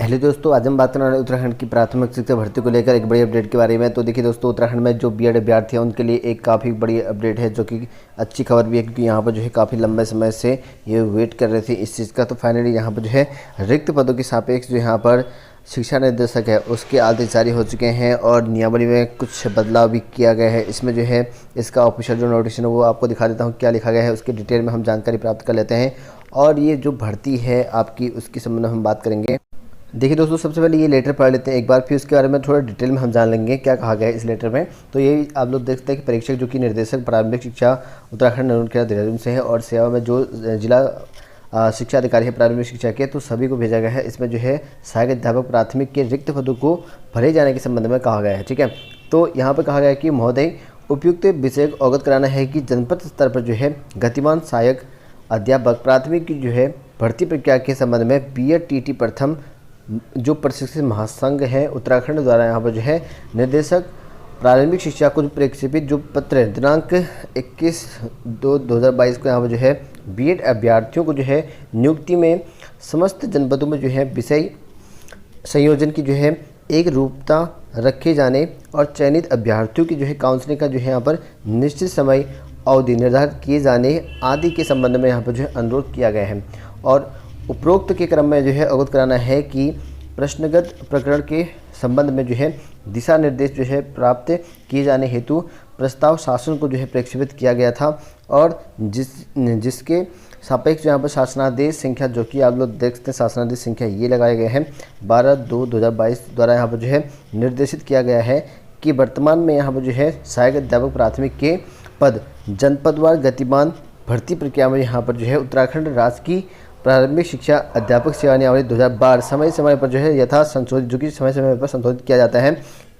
Hello दोस्तों, आज हम बात करने वाले उत्तराखंड की प्राथमिक शिक्षा भर्ती को लेकर एक बड़ी अपडेट के बारे में। तो देखिए दोस्तों, उत्तराखंड में जो बीएड अभ्यर्थी हैं उनके लिए एक काफ़ी बड़ी अपडेट है, जो कि अच्छी खबर भी है, क्योंकि यहाँ पर जो है काफ़ी लंबे समय से ये वेट कर रहे थे इस चीज़ का। तो फाइनली यहाँ पर जो है रिक्त पदों के सापेक्ष जो यहाँ पर शिक्षा निर्देशक है उसके आदेश जारी हो चुके हैं और नियमावली में कुछ बदलाव भी किया गया है। इसमें जो है इसका ऑफिशियल जो नोटिफिकेशन है वो आपको दिखा देता हूँ क्या लिखा गया है, उसके डिटेल में हम जानकारी प्राप्त कर लेते हैं। और ये जो भर्ती है आपकी, उसके संबंध में हम बात करेंगे। देखिए दोस्तों, सबसे पहले ये लेटर पढ़ लेते हैं एक बार, फिर उसके बारे में थोड़ा डिटेल में हम जान लेंगे क्या कहा गया है इस लेटर में। तो ये आप लोग देखते हैं कि परीक्षक जो कि निर्देशक प्रारंभिक शिक्षा उत्तराखंड नरोनखेड़ा देहरादून से है और सेवा में जो जिला शिक्षा अधिकारी है प्रारंभिक शिक्षा के, तो सभी को भेजा गया है। इसमें जो है सहायक अध्यापक प्राथमिक के रिक्त पदों को भरे जाने के संबंध में कहा गया है। ठीक है, तो यहाँ पर कहा गया है कि महोदय उपयुक्त विषय को अवगत कराना है कि जनपद स्तर पर जो है गतिमान सहायक अध्यापक प्राथमिक की जो है भर्ती प्रक्रिया के संबंध में BED-TET प्रथम जो प्रशिक्षित महासंघ है उत्तराखंड द्वारा यहाँ पर जो है निर्देशक प्रारंभिक शिक्षा को प्रक्षेपित जो पत्र दिनांक 21/2/2022 को यहाँ पर जो है बीएड अभ्यर्थियों को जो है नियुक्ति में समस्त जनपदों में जो है विषय संयोजन की जो है एक रूपता रखे जाने और चयनित अभ्यर्थियों की जो है काउंसलिंग का जो है यहाँ पर निश्चित समय अवधि निर्धारित किए जाने आदि के संबंध में यहाँ पर जो है अनुरोध किया गया है। और उपरोक्त के क्रम में जो है अवगत कराना है कि प्रश्नगत प्रकरण के संबंध में जो है दिशा निर्देश जो है प्राप्त किए जाने हेतु प्रस्ताव शासन को जो है प्रक्षेपित किया गया था और जिसके सापेक्ष यहाँ पर शासनादेश संख्या, जो कि आप लोग देख सकते हैं शासनादेश संख्या ये लगाए गए हैं 12/2/2022 द्वारा यहाँ पर जो है निर्देशित किया गया है कि वर्तमान में यहाँ पर जो है सहायक अध्यापक प्राथमिक के पद जनपदवार गतिमान भर्ती प्रक्रिया में यहाँ पर जो है उत्तराखंड राज्य की प्रारंभिक शिक्षा अध्यापक सेवा नियमावली 2012 समय समय पर जो है यथा संशोधित, जो कि समय समय पर संशोधित किया जाता है,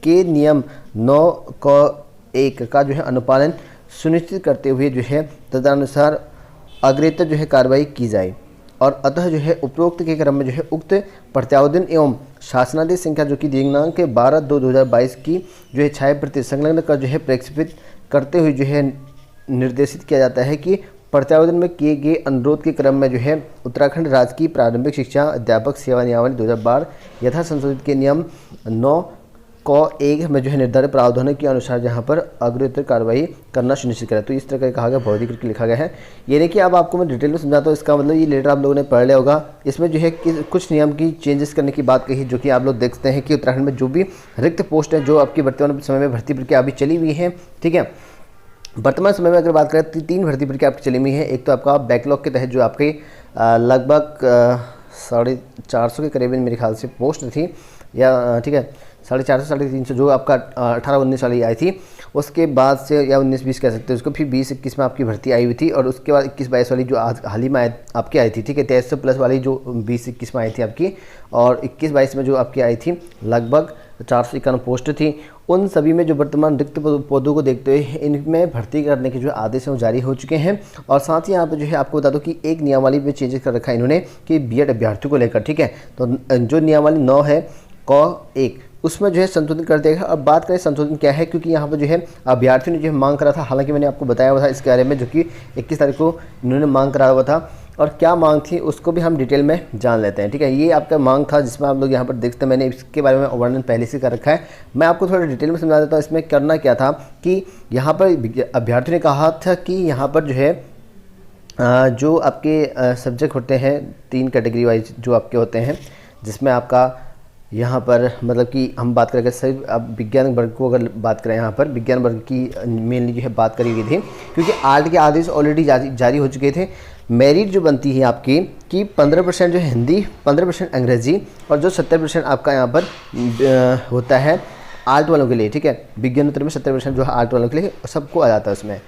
के नियम 9(1) का जो है अनुपालन सुनिश्चित करते हुए जो है तदनुसार अग्रेतर जो है कार्रवाई की जाए। और अतः जो है उपरोक्त के क्रम में जो है उक्त प्रत्यावेदन एवं शासनादेश संख्या जो कि दिनांक 12/2/2022 की जो है छायाप्रति संलग्न कर जो है प्रक्षेपित करते हुए जो है निर्देशित किया जाता है कि प्रत्यावेदन में किए गए अनुरोध के क्रम में जो है उत्तराखंड राज्य की प्रारंभिक शिक्षा अध्यापक सेवा नियमावली 2012 यथा संशोधित के नियम 9(1) में जो है निर्धारित प्रावधानों के अनुसार जहां पर अग्रेतर कार्रवाई करना सुनिश्चित करें। तो इस तरह का कहा गया, भौतिक करके लिखा गया है। ये नहीं कि अब आपको मैं डिटेल में समझाता हूँ, इसका मतलब ये लेटर आप लोगों ने पढ़ लिया होगा। इसमें जो है कि कुछ नियम की चेंजेस करने की बात कही, जो कि आप लोग देखते हैं कि उत्तराखंड में जो भी रिक्त पोस्ट है जो आपकी वर्तमान समय में भर्ती प्रक्रिया अभी चली हुई है। ठीक है, वर्तमान समय में अगर बात करें तो 3 भर्ती प्रक्रिया आपकी चली हुई है। एक तो आपका बैकलॉग के तहत जो आपके लगभग 450 के करीब मेरे ख्याल से पोस्ट थी, या ठीक है 450 350 जो आपका 18-19 वाली आई थी, उसके बाद से या 19-20 कह सकते हैं उसको, फिर 20-21 में आपकी भर्ती आई हुई थी और उसके बाद 21-22 वाली जो आज हाल ही में आपकी आई थी। ठीक है, 2300+ वाली जो 20-21 में आई थी आपकी, और 21-22 में जो आपकी आई थी लगभग 451 पोस्ट थी। उन सभी में जो वर्तमान रिक्त पदों को देखते हुए इनमें भर्ती करने के जो आदेश हैं वो जारी हो चुके हैं। और साथ ही यहाँ पर जो है आपको बता दो कि एक नियमावली में चेंजेस कर रखा है इन्होंने कि बीएड अभ्यर्थियों को लेकर। ठीक है, तो जो नियमावली 9 है क(1) उसमें जो है संशोधन कर देगा। अब बात करें संशोधन क्या है, क्योंकि यहाँ पर जो है अभ्यर्थियों ने जो मांग करा था, हालांकि मैंने आपको बताया हुआ था इसके बारे में, जो कि 21 तारीख को इन्होंने मांग करा हुआ था, और क्या मांग थी उसको भी हम डिटेल में जान लेते हैं। ठीक है, ये आपका मांग था जिसमें आप लोग यहाँ पर देखते हैं, मैंने इसके बारे में वर्णन पहले से कर रखा है। मैं आपको थोड़ा डिटेल में समझा देता हूँ। इसमें करना क्या था कि यहाँ पर अभ्यर्थियों ने कहा था कि यहाँ पर जो है जो आपके सब्जेक्ट होते हैं 3 कैटेगरी वाइज जो आपके होते हैं, जिसमें आपका यहाँ पर मतलब कि हम बात करेंगे सही, अब विज्ञान वर्ग को अगर बात करें, यहाँ पर विज्ञान वर्ग की मेनली जो है बात करी गई थी, क्योंकि आर्ट के आदेश ऑलरेडी जारी हो चुके थे। मेरिट जो बनती है आपकी कि 15% जो है हिंदी, 15% अंग्रेजी, और जो 70% आपका यहाँ पर होता है आर्ट वालों के लिए। ठीक है, विज्ञानोत्तर में 70% जो है आर्ट वालों के लिए सबको आ जाता है उसमें।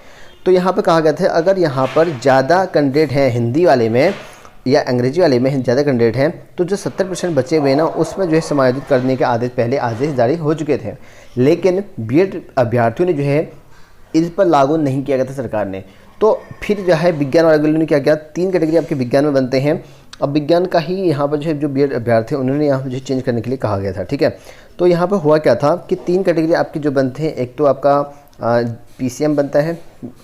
तो यहाँ पर कहा गया था अगर यहाँ पर ज़्यादा कैंडिडेट हैं हिंदी वाले में या अंग्रेजी वाले में ज़्यादा कैंडिडेट हैं, तो जो 70% बचे हुए ना उसमें जो है समायोजित करने के आदेश जारी हो चुके थे। लेकिन बीएड अभ्यर्थियों ने जो है इस पर लागू नहीं किया गया था सरकार ने। तो फिर जो है विज्ञान वाले ने क्या किया, 3 कैटेगरी आपके विज्ञान में बनते हैं। अब विज्ञान का ही यहाँ पर जो है जो बीएड अभ्यर्थी उन्होंने यहाँ पर जो चेंज करने के लिए कहा गया था। ठीक है, तो यहाँ पर हुआ क्या था कि 3 कैटेगरी आपकी जो बनते हैं, एक तो आपका PCM बनता है,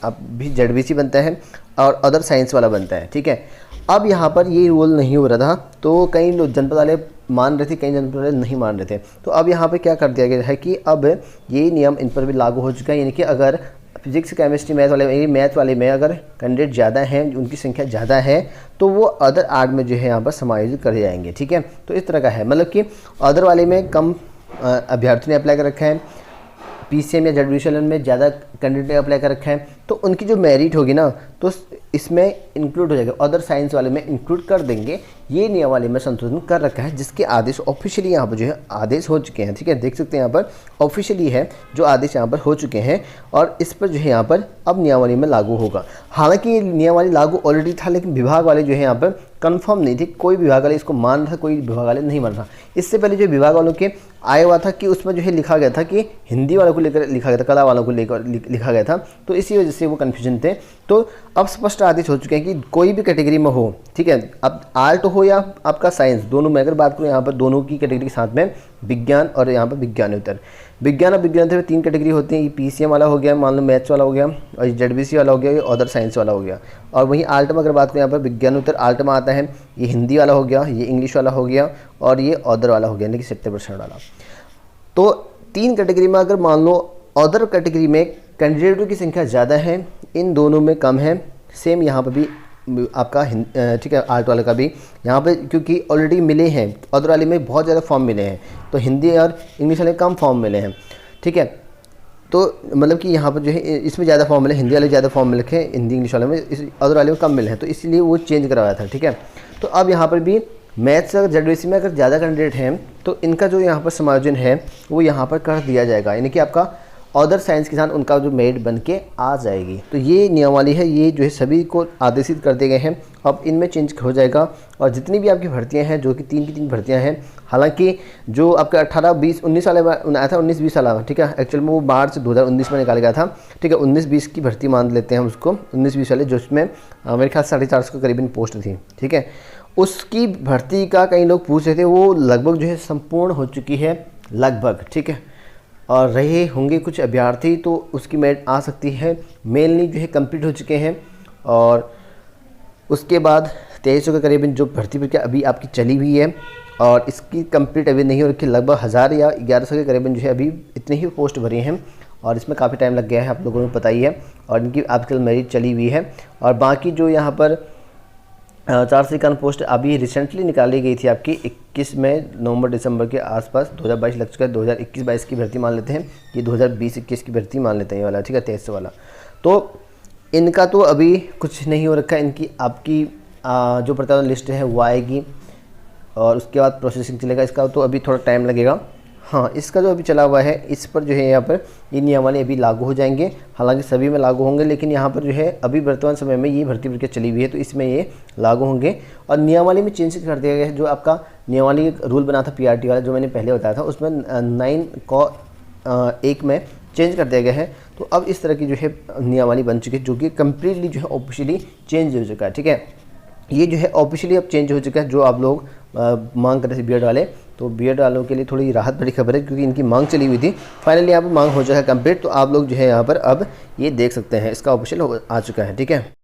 अब भी ZBC बनता है, और अदर साइंस वाला बनता है। ठीक है, अब यहाँ पर ये रूल नहीं हो रहा था, तो कई लोग जनपद वाले मान रहे थे, कई जनपद वाले नहीं मान रहे थे। तो अब यहाँ पर क्या कर दिया गया है कि अब ये नियम इन पर भी लागू हो चुका है, यानी कि अगर फिजिक्स केमिस्ट्री मैथ वाले में अगर कैंडिडेट ज़्यादा हैं, उनकी संख्या ज़्यादा है, तो वो अदर आर्ट में जो है यहाँ पर समायोजित करे जाएंगे। ठीक है, तो इस तरह का है, मतलब कि अदर वाले में कम अभ्यर्थी ने अप्लाई कर रखा है, पीसीएम या जेडब्ल्यूसीएल में ज़्यादा कैंडिडेट ने अप्लाई कर रखा है, तो उनकी जो मेरिट होगी ना तो इसमें इंक्लूड हो जाएगा, अदर साइंस वाले में इंक्लूड कर देंगे। ये नियमावली में संशोधन कर रखा है, जिसके आदेश ऑफिशियली यहाँ पर जो है आदेश हो चुके हैं। ठीक है, देख सकते हैं यहाँ पर ऑफिशियली है जो आदेश यहाँ पर हो चुके हैं, और इस पर जो है यहाँ पर अब नियमावली में लागू होगा। हालांकि ये नियमावली लागू ऑलरेडी था, लेकिन विभाग वाले जो है यहाँ पर कंफर्म नहीं थे, कोई विभाग वाले इसको मान रहा था, कोई विभाग वाले नहीं मान रहा। इससे पहले जो विभाग वालों के आया हुआ था कि उसमें जो है लिखा गया था कि हिंदी वालों को लेकर लिखा गया था, कला वालों को लेकर लिखा गया था, तो इसी वजह से वो कन्फ्यूजन थे। तो अब स्पष्ट आदेश हो चुके हैं कि कोई भी कैटेगरी में हो, ठीक है, अब आर्ट हो या आपका साइंस, दोनों में अगर बात करूँ यहाँ पर दोनों की कैटेगरी के साथ में विज्ञान और यहाँ पर विज्ञानोत्तर, विज्ञान और विज्ञानोत्तर में 3 कैटेगरी होती हैं। ये पीसीएम वाला हो गया, मान लो मैथ्स वाला हो गया, और जेडबीसी वाला हो गया, ये अदर साइंस वाला हो गया। और वहीं आर्ट में अगर बात करें यहाँ पर विज्ञानोत्तर आर्ट में आता है, ये हिंदी वाला हो गया, ये इंग्लिश वाला हो गया, और ये अदर वाला हो गया, यानी कि 70% वाला। तो 3 कैटेगरी में अगर मान लो अदर कैटेगरी में कैंडिडेटों की संख्या ज़्यादा है, इन दोनों में कम है, सेम यहाँ पर भी आपका ठीक है आर्ट वाले का भी यहाँ पे क्योंकि ऑलरेडी मिले हैं, अदर वाले में बहुत ज़्यादा फॉर्म मिले हैं, तो हिंदी और इंग्लिश वाले कम फॉर्म मिले हैं। ठीक है, तो मतलब कि यहाँ पर जो है इसमें ज़्यादा फॉर्म मिले, हिंदी वाले ज़्यादा फॉर्म मिले हैं, हिंदी इंग्लिश वाले में, इस अदर वाले में कम मिले हैं, तो इसलिए वो चेंज करवाया था। ठीक है, तो अब यहाँ पर भी मैथ्स और जेडबीसी में अगर ज़्यादा कैंडिडेट हैं तो इनका जो यहाँ पर समायोजन है वो यहाँ पर कर दिया जाएगा, यानी कि आपका अदर साइंस के साथ उनका जो मेरिट बन के आ जाएगी। तो ये नियमावली है, ये जो है सभी को आदेशित कर दिए गए हैं, अब इनमें चेंज हो जाएगा। और जितनी भी आपकी भर्तियां हैं, जो कि 3 की 3 भर्तियां हैं, हालांकि जो आपका 18, 20, 19 वाला आया था, 19, 20 वाला, ठीक है, एक्चुअल में वो मार्च 2019 में निकाला गया था। ठीक है, 19, 20 की भर्ती मान लेते हैं हम उसको, 19, 20 वाले, जिसमें मेरे ख्याल 450 के करीबन पोस्ट थी। ठीक है, उसकी भर्ती का कई लोग पूछ रहे थे, वो लगभग जो है संपूर्ण हो चुकी है, लगभग। ठीक है, और रहे होंगे कुछ अभ्यर्थी तो उसकी मेरिट आ सकती है, मेनली जो है कंप्लीट हो चुके हैं। और उसके बाद 2300 के करीबन जो भर्ती प्रक्रिया अभी आपकी चली हुई है, और इसकी कंप्लीट अभी नहीं हो रखी, लगभग 1000 या 1100 के करीबन जो है अभी इतने ही पोस्ट भरी हैं, और इसमें काफ़ी टाइम लग गया है, आप लोगों को पता ही है, और इनकी आजकल मेरिट चली हुई है। और बाकी जो यहाँ पर 451 पोस्ट अभी रिसेंटली निकाली गई थी आपकी 21 में, नवंबर दिसंबर के आसपास, 2022 लग चुका है, 2021-22 की भर्ती मान लेते हैं, ये 2020-21 की भर्ती मान लेते हैं ये वाला। ठीक है, 2300 वाला, तो इनका तो अभी कुछ नहीं हो रखा है, इनकी आपकी जो प्रतिवेदन लिस्ट है वो आएगी, और उसके बाद प्रोसेसिंग चलेगा, इसका तो अभी थोड़ा टाइम लगेगा। हाँ, इसका जो अभी चला हुआ है, इस पर जो है यहाँ पर ये नियमावली अभी लागू हो जाएंगे, हालांकि सभी में लागू होंगे, लेकिन यहाँ पर जो है अभी वर्तमान समय में ये भर्ती प्रक्रिया चली हुई है, तो इसमें ये लागू होंगे। और नियमावली में चेंज कर दिया गया है, जो आपका नियमावली रूल बना था पीआरटी वाला, जो मैंने पहले बताया था, उसमें 9(1) में चेंज कर दिया गया है। तो अब इस तरह की जो है नियमावली बन चुकी है, जो कि कम्प्लीटली जो है ऑफिशियली चेंज हो चुका है। ठीक है, ये जो है ऑफिशियली अब चेंज हो चुका है, जो आप लोग मांग कर रहे थे बीएड वाले, तो बीएड वालों के लिए थोड़ी राहत भरी खबर है, क्योंकि इनकी मांग चली हुई थी, फाइनली यहाँ पर मांग हो चुका है कंप्लीट। तो आप लोग जो है यहाँ पर अब ये देख सकते हैं, इसका ऑफिशियल आ चुका है। ठीक है।